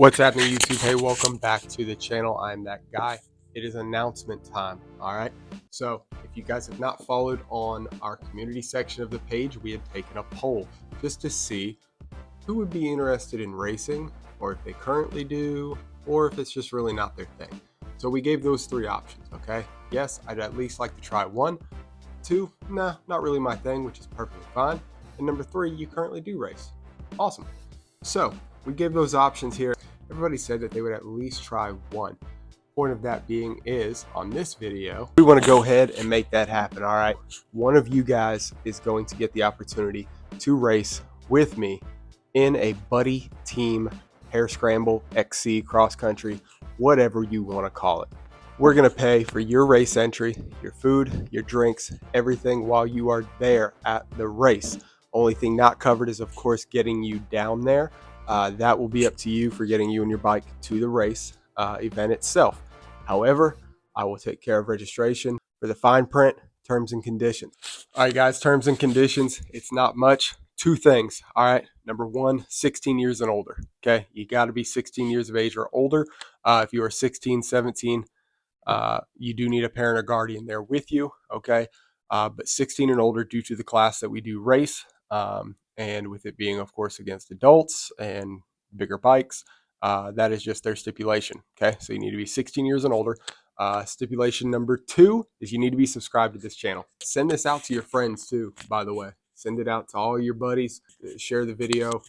What's happening, YouTube? Hey, welcome back to the channel. I'm that guy. It is announcement time. All right. So if you guys have not followed on our community section of the page, we had taken a poll just to see who would be interested in racing, or if they currently do, or if it's just really not their thing. So we gave those three options. Okay. Yes, I'd at least like to try one. Two, nah, not really my thing, which is perfectly fine. And number three, you currently do race. Awesome. So we gave those options here. Everybody said that they would at least try one. Point of that being is, on this video, we want to go ahead and make that happen. All right. One of you guys is going to get the opportunity to race with me in a buddy team hair scramble, XC, cross country, whatever you want to call it. We're going to pay for your race entry, your food, your drinks, everything while you are there at the race. Only thing not covered is, of course, getting you down there. That will be up to you for getting you and your bike to the race event itself. However, I will take care of registration. For the fine print, terms and conditions. All right, guys, terms and conditions. It's not much. Two things. All right. Number one, 16 years and older. Okay. You got to be 16 years of age or older. If you are 16, 17, you do need a parent or guardian there with you. Okay. But 16 and older due to the class that we do race. And with it being, of course, against adults and bigger bikes, that is just their stipulation. Okay, so you need to be 16 years and older. Stipulation number two is you need to be subscribed to this channel. Send this out to your friends too, by the way. Send it out to all your buddies. Share the video,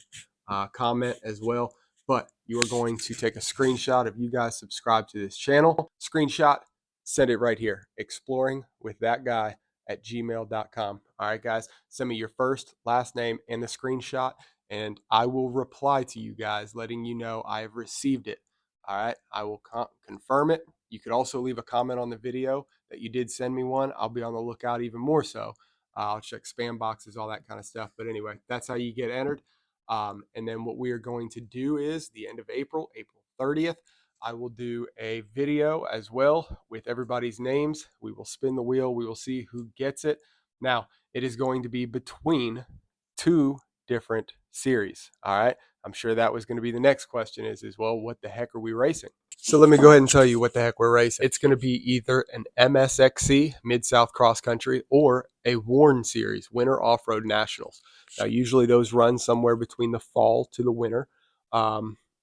comment as well. But you are going to take a screenshot of you guys subscribe to this channel. Screenshot, send it right here. exploringwiththatguy@gmail.com. All right, guys, send me your first, last name, and the screenshot, and I will reply to you guys letting you know I have received it. All right, I will confirm it. You could also leave a comment on the video that you did send me one. I'll be on the lookout even more so. I'll check spam boxes, all that kind of stuff. But anyway, that's how you get entered. And then what we are going to do is the end of April 30th, I will do a video as well with everybody's names. We will spin the wheel. We will see who gets it. Now, it is going to be between two different series. All right. I'm sure that was going to be the next question is well, what the heck are we racing? So let me go ahead and tell you what the heck we're racing. It's going to be either an MSXC, Mid-South Cross Country, or a Warren Series, Winter Off-Road Nationals. Now, usually those run somewhere between the fall to the winter.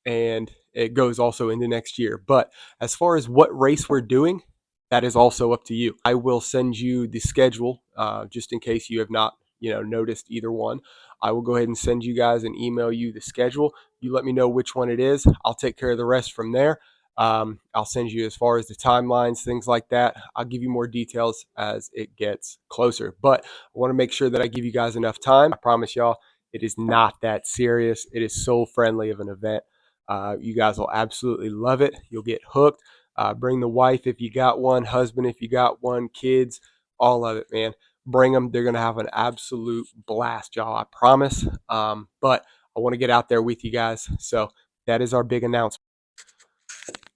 And it goes also into next year. But as far as what race we're doing, that is also up to you. I will send you the schedule just in case you have not, noticed either one. I will go ahead and send you guys and email you the schedule. You let me know which one it is. I'll take care of the rest from there. I'll send you as far as the timelines, things like that. I'll give you more details as it gets closer. But I want to make sure that I give you guys enough time. I promise y'all, it is not that serious. It is so friendly of an event. You guys will absolutely love it. You'll get hooked. Bring the wife if you got one, husband if you got one, kids, all of it, man. Bring them. They're going to have an absolute blast, y'all. I promise. But I want to get out there with you guys. So that is our big announcement.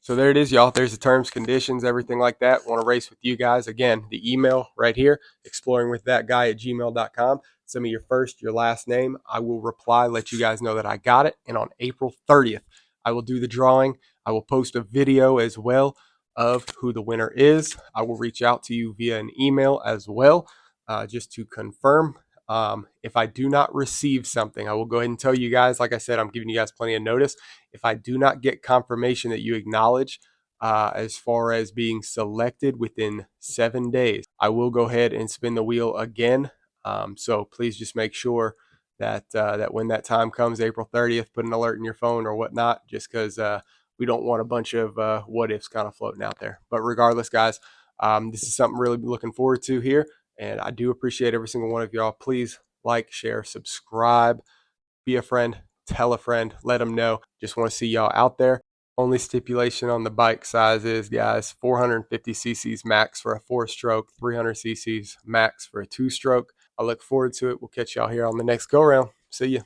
So there it is, y'all. There's the terms, conditions, everything like that. Want to race with you guys. Again, the email right here, exploringwiththatguy@gmail.com. Send me your first, your last name. I will reply, let you guys know that I got it. And on April 30th, I will do the drawing. I will post a video as well of who the winner is. I will reach out to you via an email as well, just to confirm. If I do not receive something, I will go ahead and tell you guys. Like I said, I'm giving you guys plenty of notice. If I do not get confirmation that you acknowledge as far as being selected within 7 days, I will go ahead and spin the wheel again. So please just make sure that that when that time comes, April 30th, put an alert in your phone or whatnot, just because we don't want a bunch of what ifs kind of floating out there. But regardless, guys, this is something really looking forward to here. And I do appreciate every single one of y'all. Please like, share, subscribe, be a friend, tell a friend, let them know. Just want to see y'all out there. Only stipulation on the bike size is, guys, 450 cc's max for a 4-stroke, 300 cc's max for a 2-stroke. I look forward to it. We'll catch y'all here on the next go round. See ya.